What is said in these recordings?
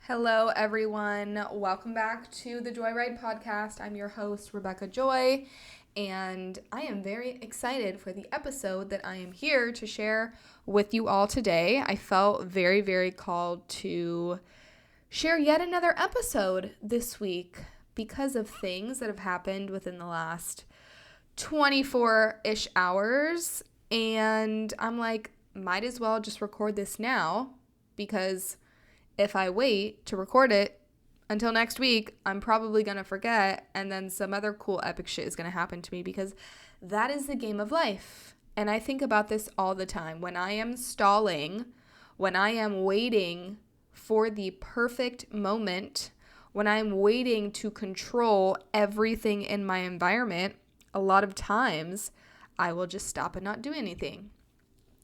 Hello, everyone. Welcome back to the Joyride podcast. I'm your host, Rebekah Joy, and I am very excited for the episode that I am here to share with you all today. I felt very, very called to share yet another episode this week because of things that have happened within the last 24-ish hours, and I'm like, might as well just record this now because if I wait to record it until next week, I'm probably going to forget, and then some other cool epic shit is going to happen to me because that is the game of life. And I think about this all the time. When I am stalling, when I am waiting for the perfect moment, when I'm waiting to control everything in my environment, a lot of times I will just stop and not do anything.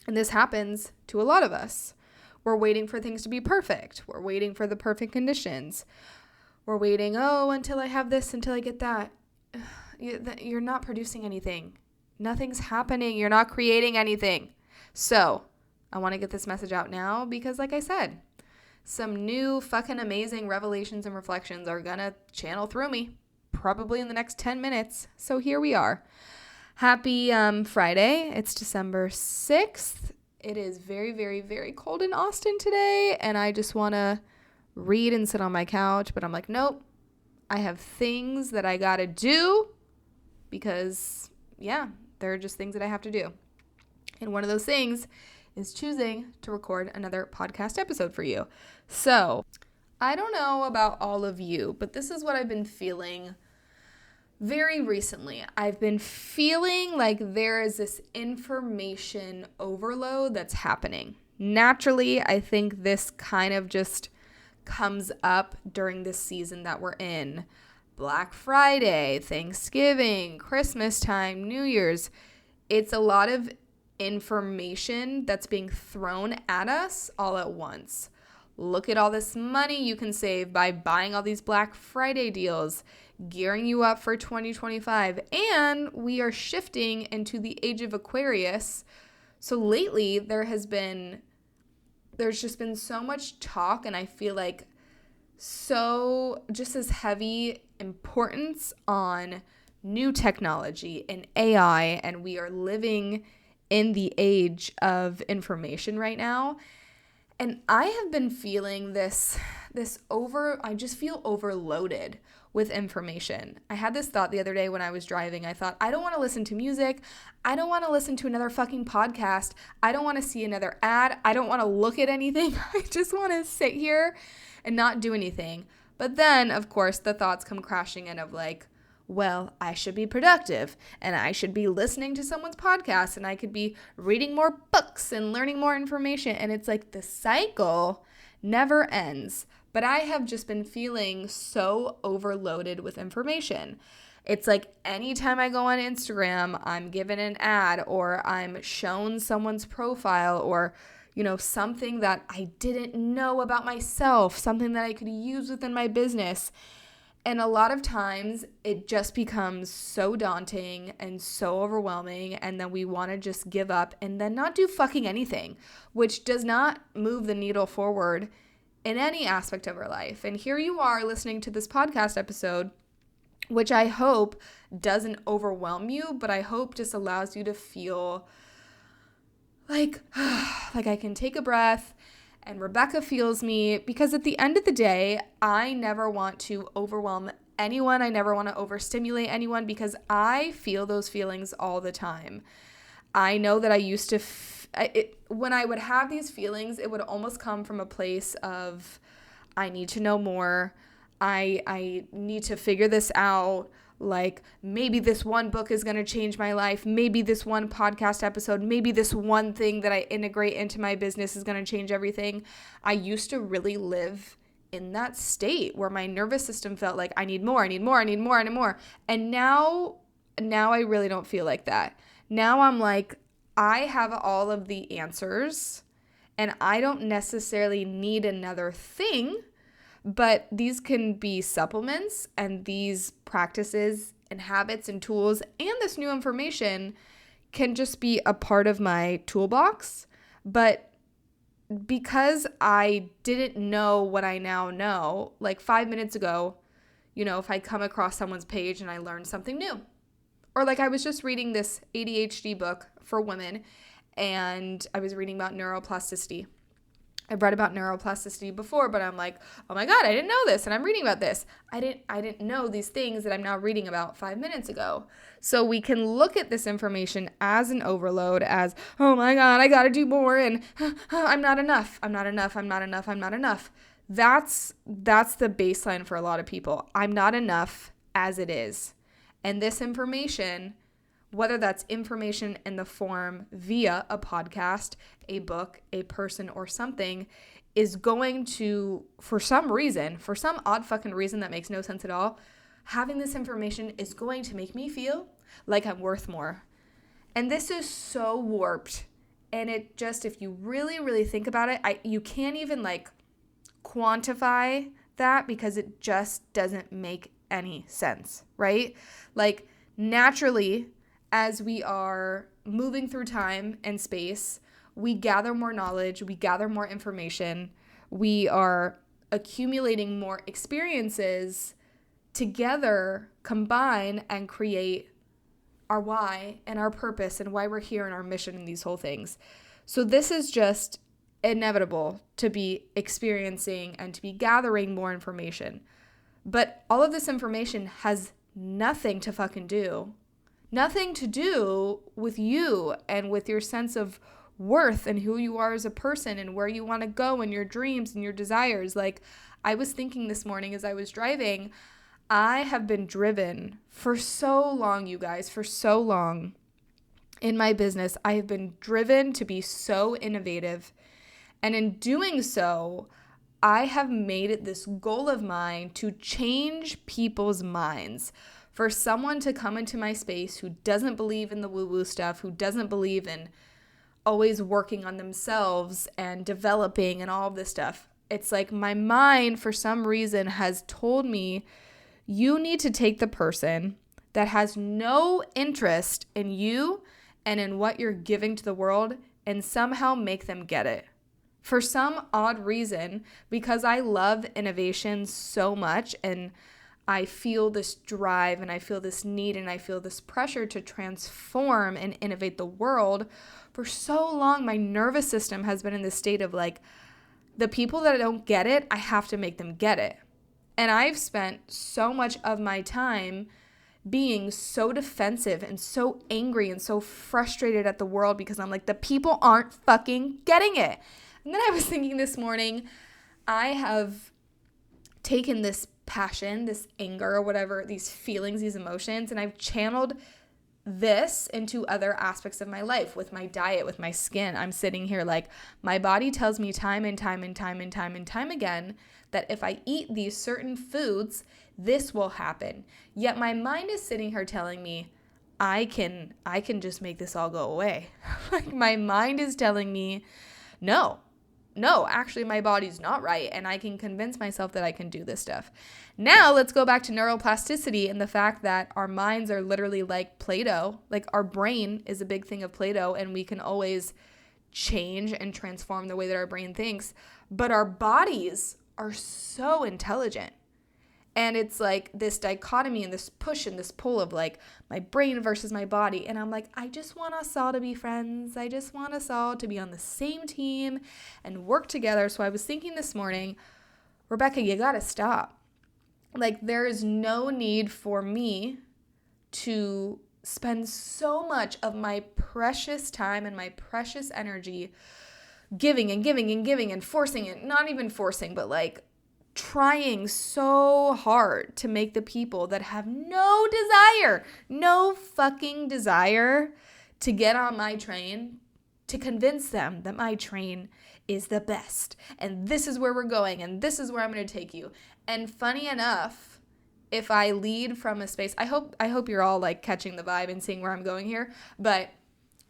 And this happens to a lot of us. We're waiting for things to be perfect. We're waiting for the perfect conditions. We're waiting, until I have this, until I get that. You're not producing anything. Nothing's happening. You're not creating anything. So I want to get this message out now because, like I said, some new fucking amazing revelations and reflections are going to channel through me probably in the next 10 minutes. So here we are. Happy Friday. It's December 6th. It is very, very, very cold in Austin today, and I just want to read and sit on my couch, but I'm like, nope, I have things that I got to do because, there are just things that I have to do. And one of those things is choosing to record another podcast episode for you. So I don't know about all of you, but this is what I've been feeling very recently. I've been feeling like there is this information overload that's happening. Naturally, I think this kind of just comes up during this season that we're in. Black Friday, Thanksgiving, Christmas time, New Year's. It's a lot of information that's being thrown at us all at once. Look at all this money you can save by buying all these Black Friday deals, gearing you up for 2025. And we are shifting into the age of Aquarius. So lately there's just been so much talk, and I feel like so just as heavy importance on new technology and AI, and we are living in the age of information right now. And I have been feeling I just feel overloaded with information. I had this thought the other day when I was driving. I thought, I don't want to listen to music. I don't want to listen to another fucking podcast. I don't want to see another ad. I don't want to look at anything. I just want to sit here and not do anything. But then, of course, the thoughts come crashing in of like, well, I should be productive, and I should be listening to someone's podcast, and I could be reading more books and learning more information. And it's like the cycle never ends. But I have just been feeling so overloaded with information. It's like anytime I go on Instagram, I'm given an ad, or I'm shown someone's profile, or something that I didn't know about myself, something that I could use within my business. And a lot of times it just becomes so daunting and so overwhelming, and then we want to just give up and then not do fucking anything, which does not move the needle forward in any aspect of our life. And here you are listening to this podcast episode, which I hope doesn't overwhelm you, but I hope just allows you to feel like I can take a breath. And Rebekah feels me, because at the end of the day, I never want to overwhelm anyone. I never want to overstimulate anyone, because I feel those feelings all the time. I know that I used to, when I would have these feelings, it would almost come from a place of, I need to know more. I need to figure this out. Like, maybe this one book is going to change my life. Maybe this one podcast episode, maybe this one thing that I integrate into my business is going to change everything. I used to really live in that state where my nervous system felt like I need more. And now I really don't feel like that. Now I'm like, I have all of the answers, and I don't necessarily need another thing. But these can be supplements, and these practices and habits and tools and this new information can just be a part of my toolbox. But because I didn't know what I now know, like 5 minutes ago, if I come across someone's page and I learned something new, or like I was just reading this ADHD book for women, and I was reading about neuroplasticity. I've read about neuroplasticity before, but I'm like, oh my God, I didn't know this, and I'm reading about this. I didn't know these things that I'm now reading about 5 minutes ago. So we can look at this information as an overload, as, oh my God, I got to do more, and I'm not enough. I'm not enough. I'm not enough. I'm not enough. That's the baseline for a lot of people. I'm not enough as it is. And this information, whether that's information in the form via a podcast, a book, a person, or something, is going to, for some odd fucking reason that makes no sense at all, having this information is going to make me feel like I'm worth more. And this is so warped. And it just, if you really, really think about it, you can't even like quantify that, because it just doesn't make any sense, right? Like naturally, as we are moving through time and space, we gather more knowledge, we gather more information, we are accumulating more experiences, together combine and create our why and our purpose and why we're here and our mission and these whole things. So this is just inevitable to be experiencing and to be gathering more information. But all of this information has nothing to do with you and with your sense of worth and who you are as a person and where you want to go and your dreams and your desires. Like I was thinking this morning as I was driving, I have been driven for so long, you guys, for so long in my business. I have been driven to be so innovative. And in doing so, I have made it this goal of mine to change people's minds. For someone to come into my space who doesn't believe in the woo-woo stuff, who doesn't believe in always working on themselves and developing and all of this stuff, it's like my mind for some reason has told me, you need to take the person that has no interest in you and in what you're giving to the world and somehow make them get it. For some odd reason, because I love innovation so much and I feel this drive and I feel this need and I feel this pressure to transform and innovate the world, for so long my nervous system has been in this state of like, the people that don't get it, I have to make them get it. And I've spent so much of my time being so defensive and so angry and so frustrated at the world because I'm like, the people aren't fucking getting it. And then I was thinking this morning, I have taken this passion, this anger or whatever, these feelings, these emotions, and I've channeled this into other aspects of my life, with my diet, with my skin. I'm sitting here like, my body tells me time and time again that if I eat these certain foods, this will happen. Yet my mind is sitting here telling me, I can just make this all go away. Like my mind is telling me, no, actually my body's not right, and I can convince myself that I can do this stuff. Now let's go back to neuroplasticity and the fact that our minds are literally like Play-Doh. Like our brain is a big thing of Play-Doh, and we can always change and transform the way that our brain thinks. But our bodies are so intelligent. And it's like this dichotomy and this push and this pull of like my brain versus my body. And I'm like, I just want us all to be friends. I just want us all to be on the same team and work together. So I was thinking this morning, Rebekah, you got to stop. Like there is no need for me to spend so much of my precious time and my precious energy giving and forcing it. Not even forcing, but like trying so hard to make the people that have no fucking desire to get on my train, to convince them that my train is the best and this is where we're going and this is where I'm going to take you. And funny enough, if I lead from a space, I hope you're all like catching the vibe and seeing where I'm going here, but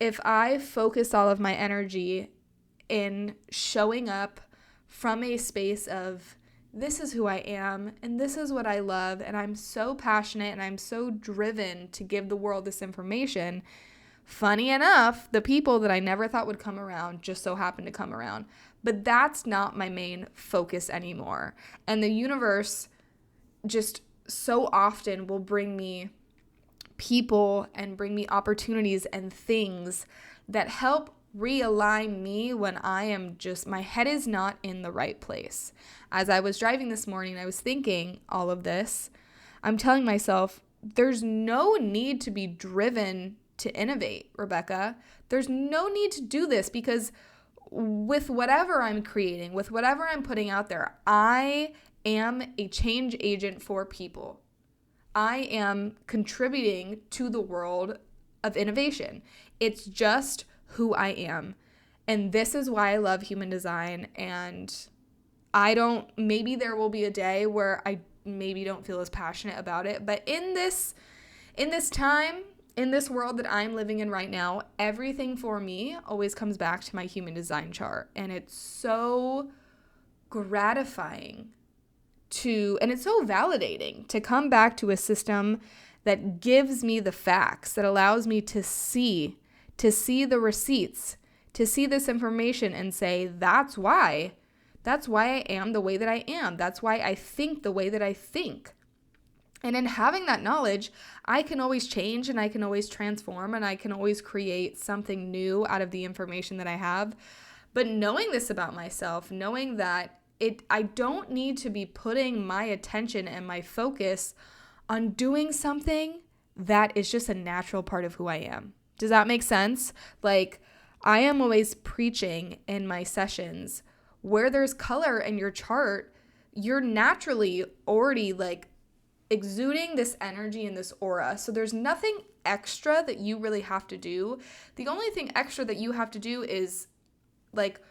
if I focus all of my energy in showing up from a space of, this is who I am, and this is what I love, and I'm so passionate, and I'm so driven to give the world this information. Funny enough, the people that I never thought would come around just so happen to come around. But that's not my main focus anymore. And the universe just so often will bring me people and bring me opportunities and things that help realign me when I am just, my head is not in the right place. As I was driving this morning, I was thinking all of this. I'm telling myself, there's no need to be driven to innovate, Rebekah. There's no need to do this because with whatever I'm creating, with whatever I'm putting out there, I am a change agent for people. I am contributing to the world of innovation. It's just who I am. And this is why I love human design. And maybe there will be a day where I maybe don't feel as passionate about it. But in this time, in this world that I'm living in right now, everything for me always comes back to my human design chart. And it's so gratifying and it's so validating to come back to a system that gives me the facts, that allows me to see the receipts, to see this information and say, that's why I am the way that I am. That's why I think the way that I think. And in having that knowledge, I can always change and I can always transform and I can always create something new out of the information that I have. But knowing this about myself, knowing that I don't need to be putting my attention and my focus on doing something that is just a natural part of who I am. Does that make sense? Like, I am always preaching in my sessions where there's color in your chart, you're naturally already like exuding this energy and this aura. So there's nothing extra that you really have to do. The only thing extra that you have to do is like,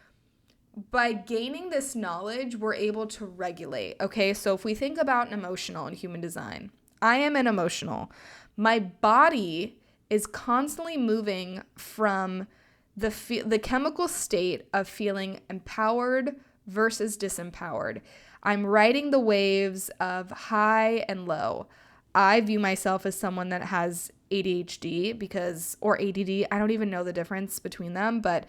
by gaining this knowledge, we're able to regulate. Okay, so if we think about an emotional in human design, I am an emotional. My body is constantly moving from the chemical state of feeling empowered versus disempowered. I'm riding the waves of high and low. I view myself as someone that has ADHD or ADD. I don't even know the difference between them, but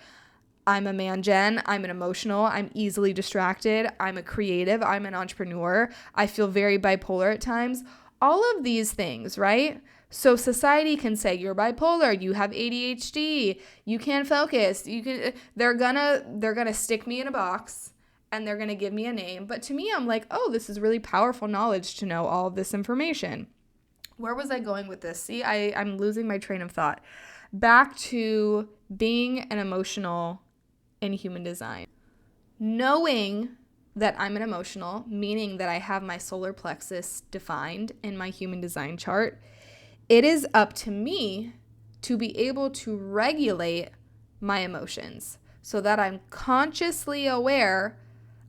I'm a man gen, I'm an emotional, I'm easily distracted, I'm a creative, I'm an entrepreneur, I feel very bipolar at times. All of these things, right? So society can say you're bipolar, you have ADHD, you can't focus, they're gonna stick me in a box and they're gonna give me a name. But to me, I'm like, oh, this is really powerful knowledge to know all of this information. Where was I going with this? See, I'm losing my train of thought. Back to being an emotional in human design. Knowing that I'm an emotional, meaning that I have my solar plexus defined in my human design chart, it is up to me to be able to regulate my emotions so that I'm consciously aware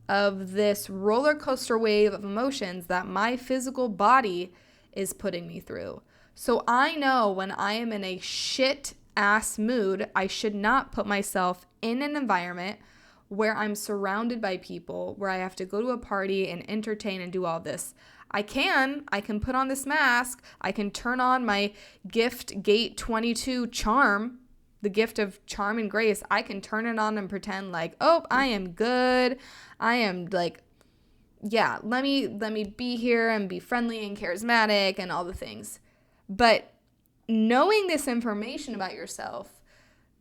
of this roller coaster wave of emotions that my physical body is putting me through. So I know when I am in a shit ass mood, I should not put myself in an environment where I'm surrounded by people, where I have to go to a party and entertain and do all this. I can put on this mask. I can turn on my gift gate 22 charm, the gift of charm and grace. I can turn it on and pretend like, oh, I am good. I am like, yeah, let me be here and be friendly and charismatic and all the things. But knowing this information about yourself,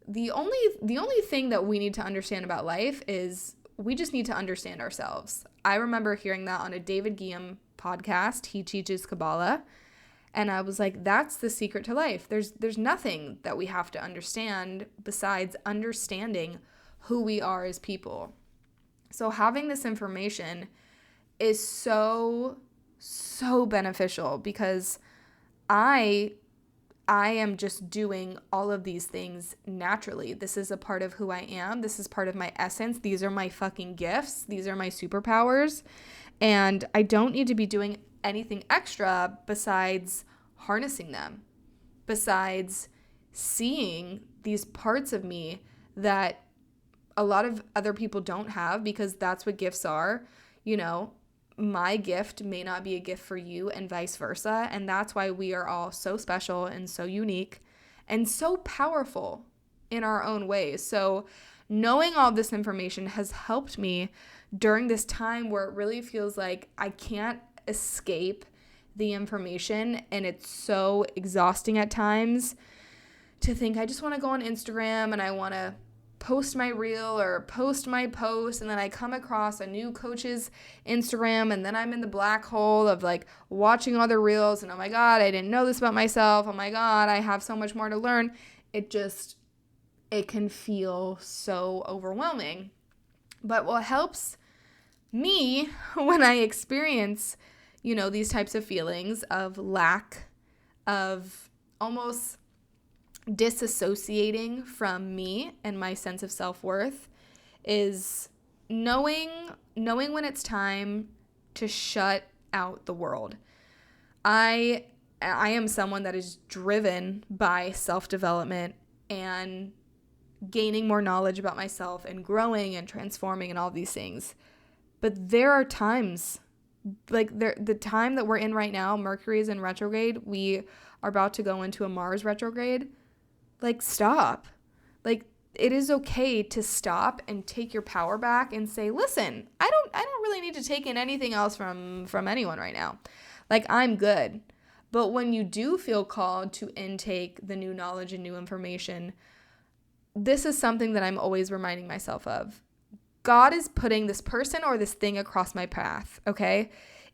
the only thing that we need to understand about life is we just need to understand ourselves. I remember hearing that on a David Guillaume podcast. He teaches Kabbalah. And I was like, that's the secret to life. There's nothing that we have to understand besides understanding who we are as people. So having this information is so beneficial because I am just doing all of these things naturally. This is a part of who I am. This is part of my essence. These are my fucking gifts. These are my superpowers. And I don't need to be doing anything extra besides harnessing them, besides seeing these parts of me that a lot of other people don't have, because that's what gifts are. You know, my gift may not be a gift for you and vice versa. And that's why we are all so special and so unique and so powerful in our own ways. So knowing all this information has helped me during this time where it really feels like I can't escape the information, and it's so exhausting at times to think I just want to go on Instagram and I want to post my reel or post my post, and then I come across a new coach's Instagram, and then I'm in the black hole of like watching other reels, and oh my God, I didn't know this about myself. Oh my God, I have so much more to learn. It can feel so overwhelming. But what helps me when I experience, these types of feelings of lack, of almost disassociating from me and my sense of self-worth, is knowing when it's time to shut out the world. I am someone that is driven by self-development and gaining more knowledge about myself and growing and transforming and all these things. But there are times, like the time that we're in right now, Mercury is in retrograde. We are about to go into a Mars retrograde. Like, stop. Like, it is okay to stop and take your power back and say, listen, I don't really need to take in anything else from anyone right now. Like, I'm good. But when you do feel called to intake the new knowledge and new information, this is something that I'm always reminding myself of. God is putting this person or this thing across my path, okay?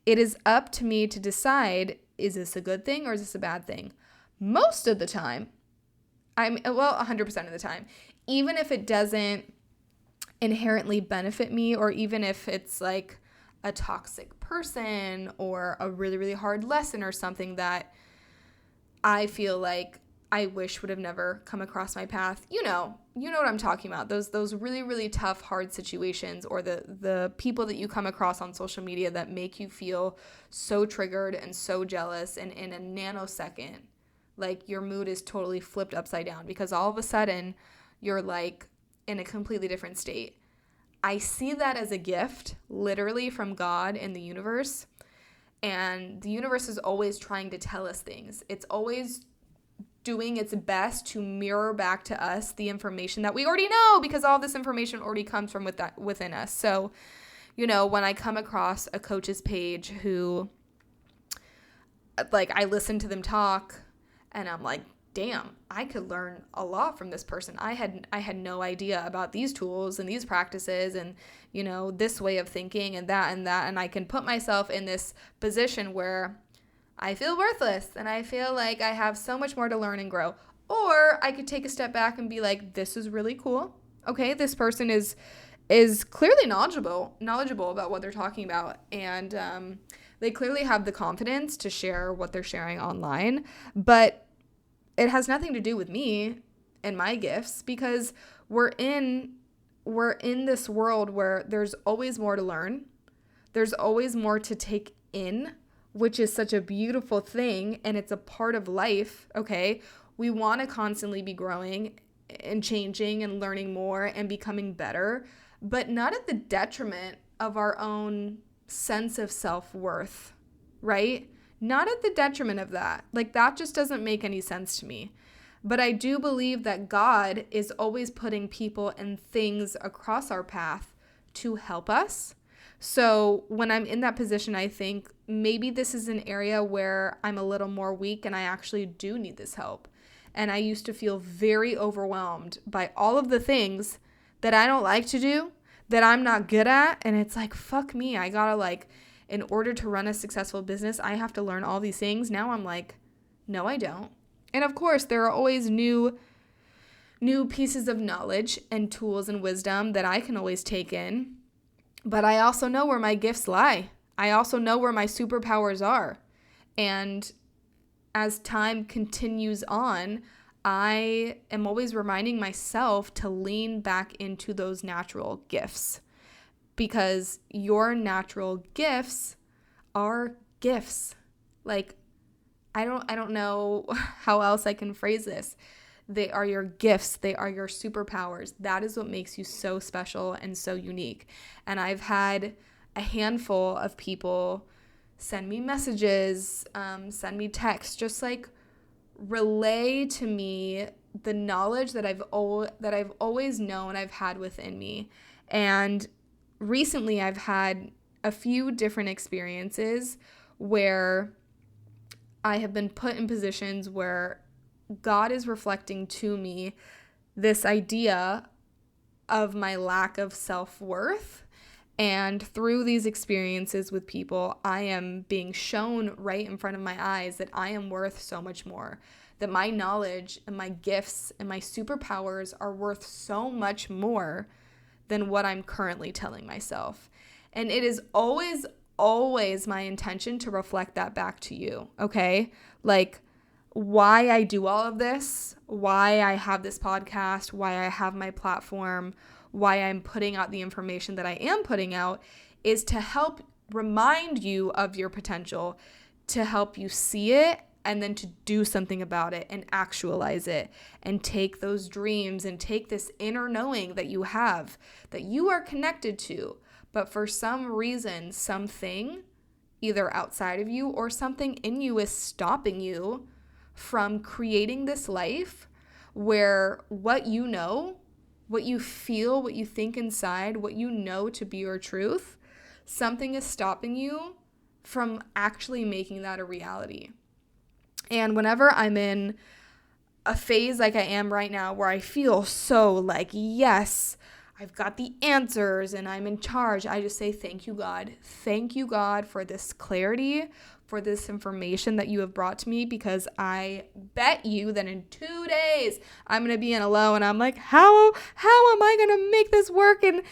It is up to me to decide, is this a good thing or is this a bad thing? Most of the time, 100% of the time, even if it doesn't inherently benefit me, or even if it's like a toxic person or a really, really hard lesson or something that I feel like I wish would have never come across my path. You know what I'm talking about. Those really, really tough, hard situations, or the people that you come across on social media that make you feel so triggered and so jealous, and in a nanosecond, like your mood is totally flipped upside down because all of a sudden you're like in a completely different state. I see that as a gift, literally from God and the universe. And the universe is always trying to tell us things. It's always doing its best to mirror back to us the information that we already know, because all this information already comes from within us. So, when I come across a coach's page who, like, I listen to them talk and I'm like, damn, I could learn a lot from this person. I had no idea about these tools and these practices and, this way of thinking and that. And I can put myself in this position where I feel worthless and I feel like I have so much more to learn and grow. Or I could take a step back and be like, this is really cool. Okay, this person is clearly knowledgeable about what they're talking about. And they clearly have the confidence to share what they're sharing online. But it has nothing to do with me and my gifts, because we're in this world where there's always more to learn. There's always more to take in, which is such a beautiful thing, and it's a part of life, okay? We want to constantly be growing and changing and learning more and becoming better, but not at the detriment of our own sense of self-worth, right? Not at the detriment of that. Like, that just doesn't make any sense to me. But I do believe that God is always putting people and things across our path to help us. So when I'm in that position, I think maybe this is an area where I'm a little more weak and I actually do need this help. And I used to feel very overwhelmed by all of the things that I don't like to do, that I'm not good at. And it's like, fuck me, I gotta in order to run a successful business, I have to learn all these things. Now I'm like, no, I don't. And of course, there are always new pieces of knowledge and tools and wisdom that I can always take in. But I also know where my gifts lie. I also know where my superpowers are. And as time continues on, I am always reminding myself to lean back into those natural gifts. Because your natural gifts are gifts. Like, I don't know how else I can phrase this. They are your gifts. They are your superpowers. That is what makes you so special and so unique. And I've had a handful of people send me messages, send me texts, just like relay to me the knowledge that I've always known I've had within me. And recently I've had a few different experiences where I have been put in positions where God is reflecting to me this idea of my lack of self-worth. And through these experiences with people, I am being shown right in front of my eyes that I am worth so much more, that my knowledge and my gifts and my superpowers are worth so much more than what I'm currently telling myself. And it is always, always my intention to reflect that back to you, okay? Like, why I do all of this, why I have this podcast, why I have my platform, why I'm putting out the information that I am putting out, is to help remind you of your potential, to help you see it, and then to do something about it and actualize it and take those dreams and take this inner knowing that you have, that you are connected to, but for some reason, something either outside of you or something in you is stopping you from creating this life where what you know, what you feel, what you think inside, what you know to be your truth, something is stopping you from actually making that a reality. And whenever I'm in a phase like I am right now where I feel so like, yes, I've got the answers and I'm in charge, I just say, thank you, God. Thank you, God, for this clarity, for this information that you have brought to me, because I bet you that in 2 days I'm going to be in a low and I'm like, how am I going to make this work? And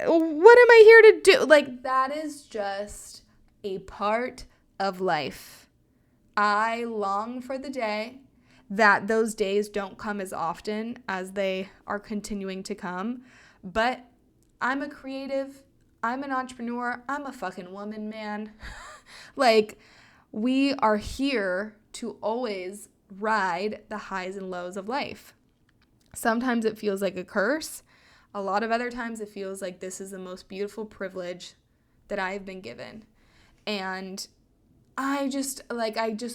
what am I here to do? Like, that is just a part of life. I long for the day that those days don't come as often as they are continuing to come. But I'm a creative, I'm an entrepreneur, I'm a fucking woman, man. Like, we are here to always ride the highs and lows of life. Sometimes it feels like a curse. A lot of other times it feels like this is the most beautiful privilege that I've been given. And I just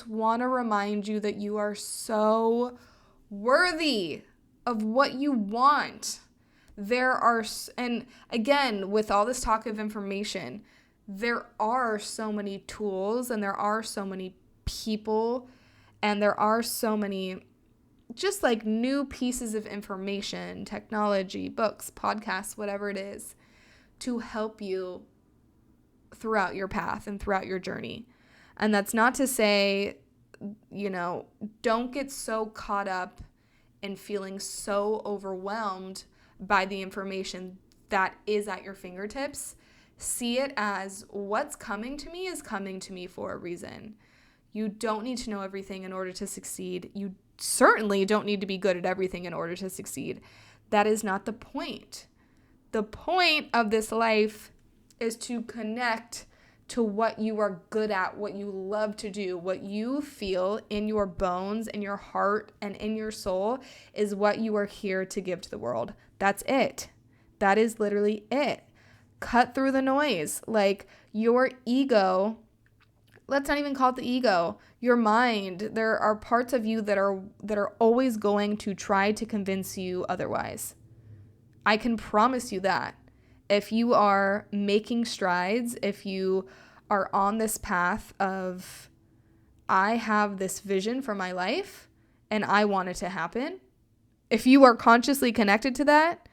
want to remind you that you are so worthy of what you want. And again, with all this talk of information, there are so many tools and there are so many people and there are so many just like new pieces of information, technology, books, podcasts, whatever it is, to help you throughout your path and throughout your journey. And that's not to say, don't get so caught up in feeling so overwhelmed by the information that is at your fingertips. See it as what's coming to me is coming to me for a reason. You don't need to know everything in order to succeed. You certainly don't need to be good at everything in order to succeed. That is not the point. The point of this life is to connect to what you are good at, what you love to do, what you feel in your bones, in your heart, and in your soul is what you are here to give to the world. That's it. That is literally it. Cut through the noise. Like your ego, let's not even call it the ego, your mind. There are parts of you that are always going to try to convince you otherwise. I can promise you that. If you are making strides, if you are on this path of, I have this vision for my life and I want it to happen, if you are consciously connected to that,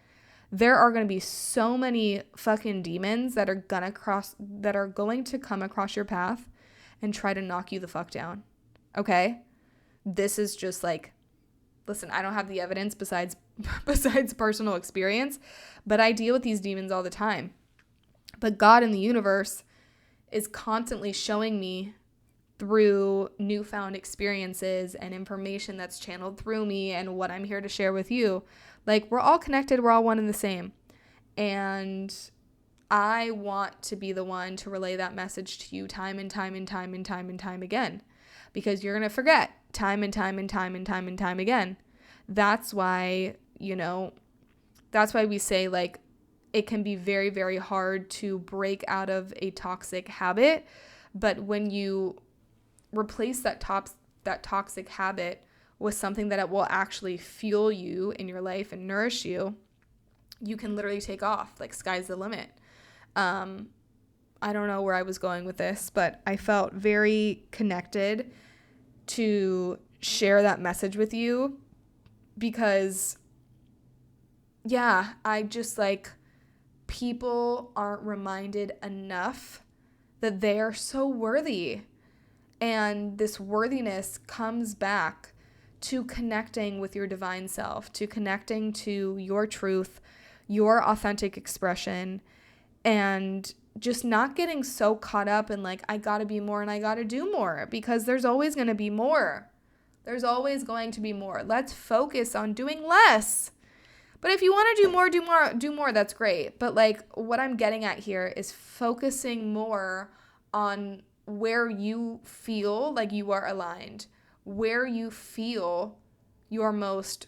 there are going to be so many fucking demons that are going to come across your path and try to knock you the fuck down. Okay? This is just like, listen, I don't have the evidence besides personal experience, but I deal with these demons all the time. But God in the universe is constantly showing me through newfound experiences and information that's channeled through me and what I'm here to share with you. Like, we're all connected, we're all one and the same. And I want to be the one to relay that message to you time and time and time and time and time again, because you're going to forget time and time and time and time and time again. That's why, that's why we say, like, it can be very, very hard to break out of a toxic habit. But when you replace that toxic habit with something that it will actually fuel you in your life and nourish you, you can literally take off. Like, sky's the limit. I don't know where I was going with this, but I felt very connected to share that message with you because, yeah, I just like, people aren't reminded enough that they are so worthy. And this worthiness comes back to connecting with your divine self, to connecting to your truth, your authentic expression, and just not getting so caught up in like, I gotta be more and I gotta do more, because there's always gonna be more. There's always going to be more. Let's focus on doing less. But if you want to do more, that's great. But like, what I'm getting at here is focusing more on where you feel like you are aligned, where you feel your most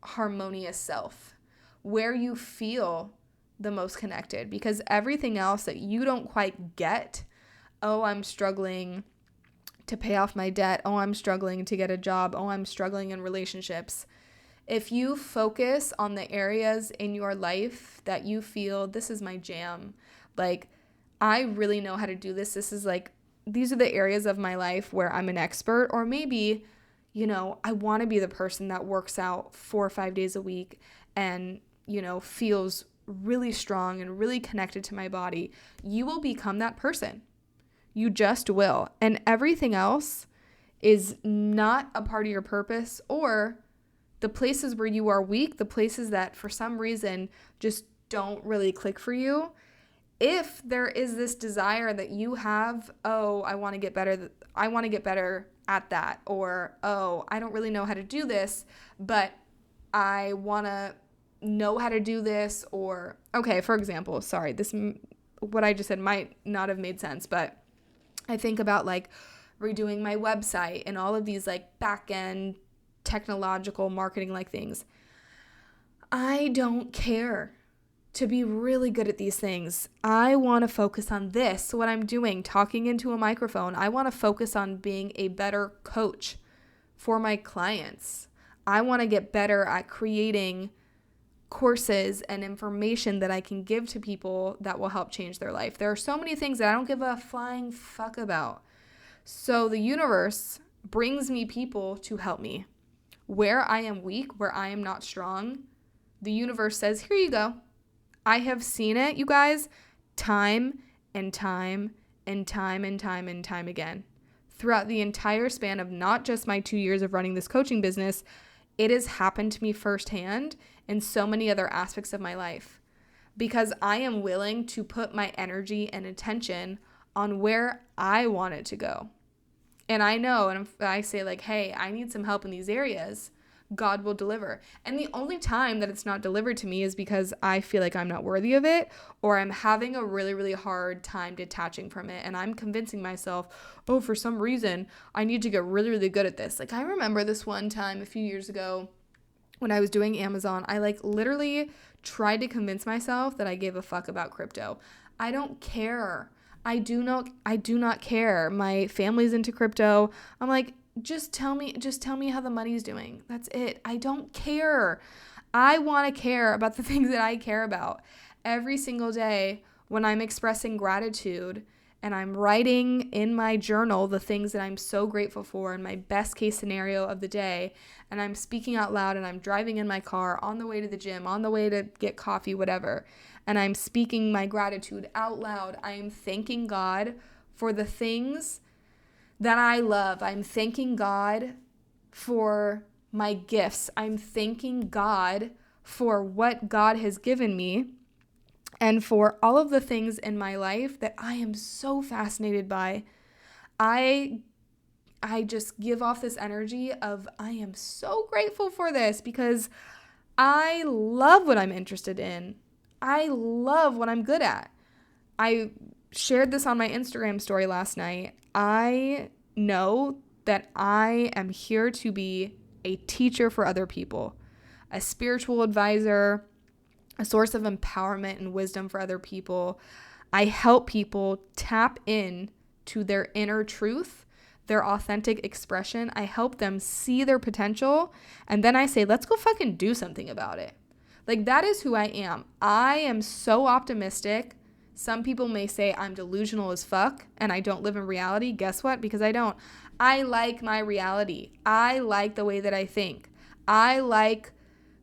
harmonious self, where you feel the most connected, because everything else that you don't quite get, oh, I'm struggling to pay off my debt, oh, I'm struggling to get a job, oh, I'm struggling in relationships. If you focus on the areas in your life that you feel, this is my jam, like, I really know how to do this. This is like, these are the areas of my life where I'm an expert, or maybe, I want to be the person that works out 4 or 5 days a week and, feels really strong and really connected to my body. You will become that person. You just will. And everything else is not a part of your purpose, or the places where you are weak, the places that for some reason just don't really click for you. If there is this desire that you have, oh, I want to get better at that, or, oh, I don't really know how to do this, but I want to know how to do this, or, okay, for example, sorry, what I just said might not have made sense, but I think about like redoing my website and all of these like back-end technological marketing like things. I don't care to be really good at these things. I want to focus on this, what I'm doing, talking into a microphone. I want to focus on being a better coach for my clients. I want to get better at creating courses and information that I can give to people that will help change their life. There are so many things that I don't give a flying fuck about. So the universe brings me people to help me. Where I am weak, where I am not strong, the universe says, here you go. I have seen it, you guys, time and time and time and time and time again. Throughout the entire span of not just my 2 years of running this coaching business, it has happened to me firsthand in so many other aspects of my life, because I am willing to put my energy and attention on where I want it to go. And I know, and if I say like, hey, I need some help in these areas, God will deliver. And the only time that it's not delivered to me is because I feel like I'm not worthy of it, or I'm having a really, really hard time detaching from it. And I'm convincing myself, oh, for some reason, I need to get really, really good at this. Like, I remember this one time a few years ago when I was doing Amazon, I like literally tried to convince myself that I gave a fuck about crypto. I don't care. I do not care. My family's into crypto. I'm like, just tell me how the money's doing. That's it. I don't care. I want to care about the things that I care about. Every single day when I'm expressing gratitude and I'm writing in my journal the things that I'm so grateful for in my best case scenario of the day, and I'm speaking out loud, and I'm driving in my car on the way to the gym, on the way to get coffee, whatever, and I'm speaking my gratitude out loud, I am thanking God for the things that I love. I'm thanking God for my gifts. I'm thanking God for what God has given me and for all of the things in my life that I am so fascinated by. I just give off this energy of I am so grateful for this, because I love what I'm interested in. I love what I'm good at. I shared this on my Instagram story last night. I know that I am here to be a teacher for other people, a spiritual advisor, a source of empowerment and wisdom for other people. I help people tap in to their inner truth, their authentic expression. I help them see their potential. And then I say, let's go fucking do something about it. Like, that is who I am. I am so optimistic. Some people may say I'm delusional as fuck and I don't live in reality. Guess what? Because I don't. I like my reality. I like the way that I think. I like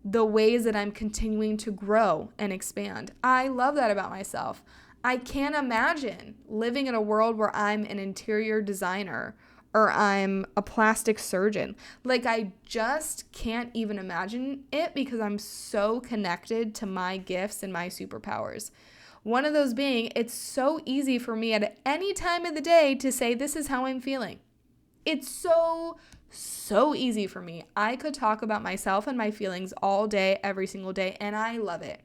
the ways that I'm continuing to grow and expand. I love that about myself. I can't imagine living in a world where I'm an interior designer or I'm a plastic surgeon. Like, I just can't even imagine it because I'm so connected to my gifts and my superpowers. One of those being, it's so easy for me at any time of the day to say, this is how I'm feeling. It's so easy for me. I could talk about myself and my feelings all day, every single day, and I love it.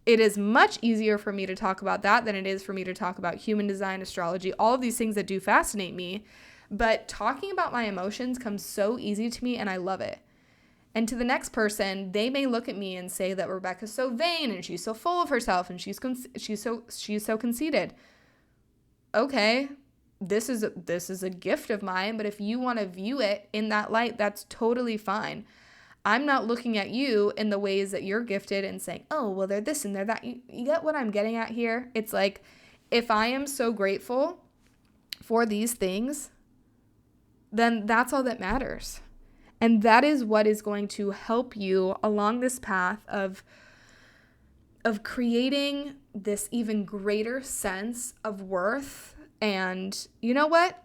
It is much easier for me to talk about that than it is for me to talk about human design, astrology, all of these things that do fascinate me. But talking about my emotions comes so easy to me, and I love it. And to the next person, they may look at me and say that Rebekah's so vain and she's so full of herself and she's so conceited. Okay, this is a gift of mine, but if you want to view it in that light, that's totally fine. I'm not looking at you in the ways that you're gifted and saying, oh, well, they're this and they're that. You get what I'm getting at here? It's like, if I am so grateful for these things, then that's all that matters. And that is what is going to help you along this path of creating this even greater sense of worth. And you know what?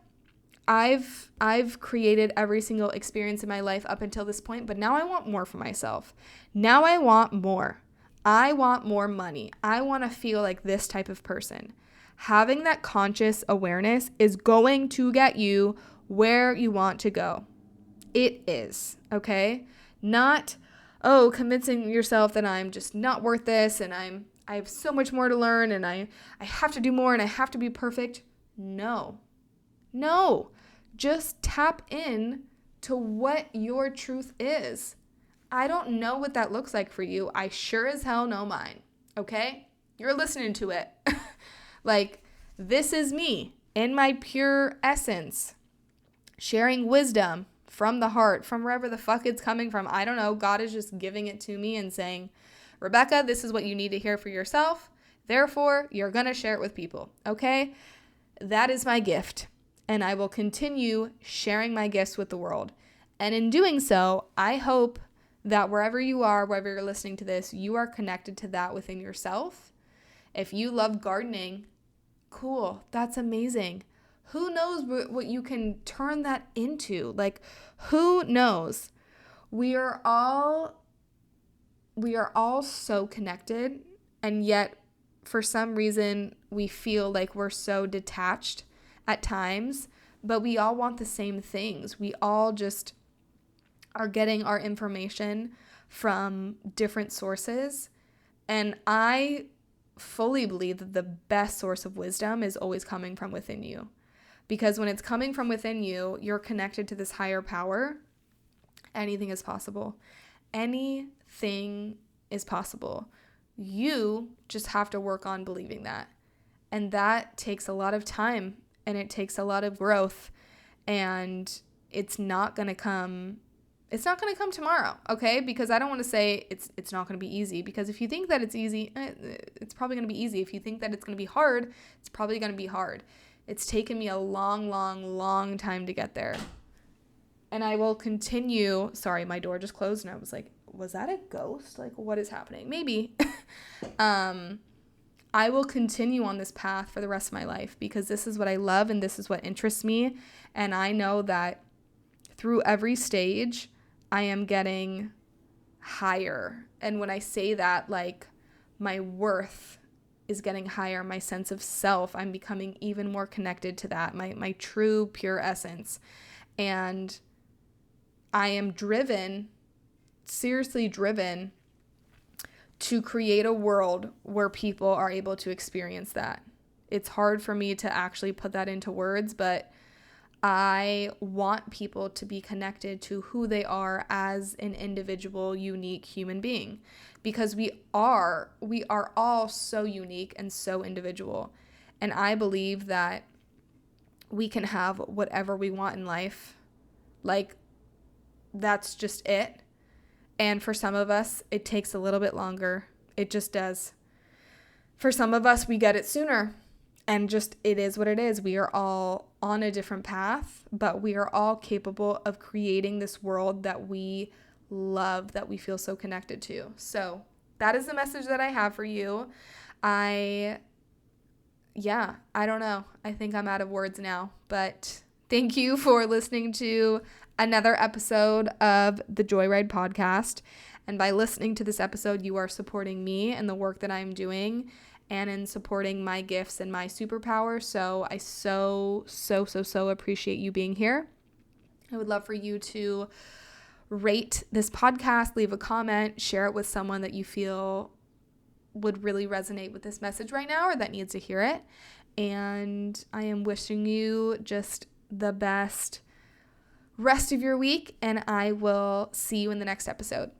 I've created every single experience in my life up until this point, but now I want more for myself. Now I want more. I want more money. I want to feel like this type of person. Having that conscious awareness is going to get you where you want to go. It is, okay? Not, convincing yourself that I'm just not worth this and I have so much more to learn and I have to do more and I have to be perfect. No. Just tap in to what your truth is. I don't know what that looks like for you. I sure as hell know mine, okay? You're listening to it. Like, this is me in my pure essence, sharing wisdom from the heart, from wherever the fuck it's coming from. I don't know. God is just giving it to me and saying, Rebekah, this is what you need to hear for yourself. Therefore, you're going to share it with people, okay? That is my gift. And I will continue sharing my gifts with the world. And in doing so, I hope that wherever you are, wherever you're listening to this, you are connected to that within yourself. If you love gardening, cool, that's amazing. Who knows what you can turn that into? Like, who knows? We are all so connected, and yet for some reason we feel like we're so detached at times, but we all want the same things. We all just are getting our information from different sources. And I fully believe that the best source of wisdom is always coming from within you. Because when it's coming from within you, you're connected to this higher power. Anything is possible. Anything is possible. You just have to work on believing that. And that takes a lot of time. And it takes a lot of growth, and it's not going to come tomorrow, okay? Because I don't want to say it's not going to be easy, because if you think that it's easy, it's probably going to be easy. If you think that it's going to be hard, it's probably going to be hard. It's taken me a long time to get there. And I will continue. Sorry, my door just closed and I was like, was that a ghost? Like, what is happening? Maybe. I will continue on this path for the rest of my life because this is what I love and this is what interests me. And I know that through every stage, I am getting higher. And when I say that, like, my worth is getting higher, my sense of self, I'm becoming even more connected to that, my true, pure essence. And I am seriously driven to create a world where people are able to experience that. It's hard for me to actually put that into words, but I want people to be connected to who they are as an individual, unique human being, because we are all so unique and so individual. And I believe that we can have whatever we want in life. Like, that's just it. And for some of us, it takes a little bit longer. It just does. For some of us, we get it sooner. And just, it is what it is. We are all on a different path, but we are all capable of creating this world that we love, that we feel so connected to. So that is the message that I have for you. I don't know. I think I'm out of words now, but thank you for listening to another episode of the Joyride podcast. And by listening to this episode, you are supporting me and the work that I'm doing and in supporting my gifts and my superpower. So I so appreciate you being here. I would love for you to rate this podcast, leave a comment, share it with someone that you feel would really resonate with this message right now or that needs to hear it. And I am wishing you just the best rest of your week, and I will see you in the next episode.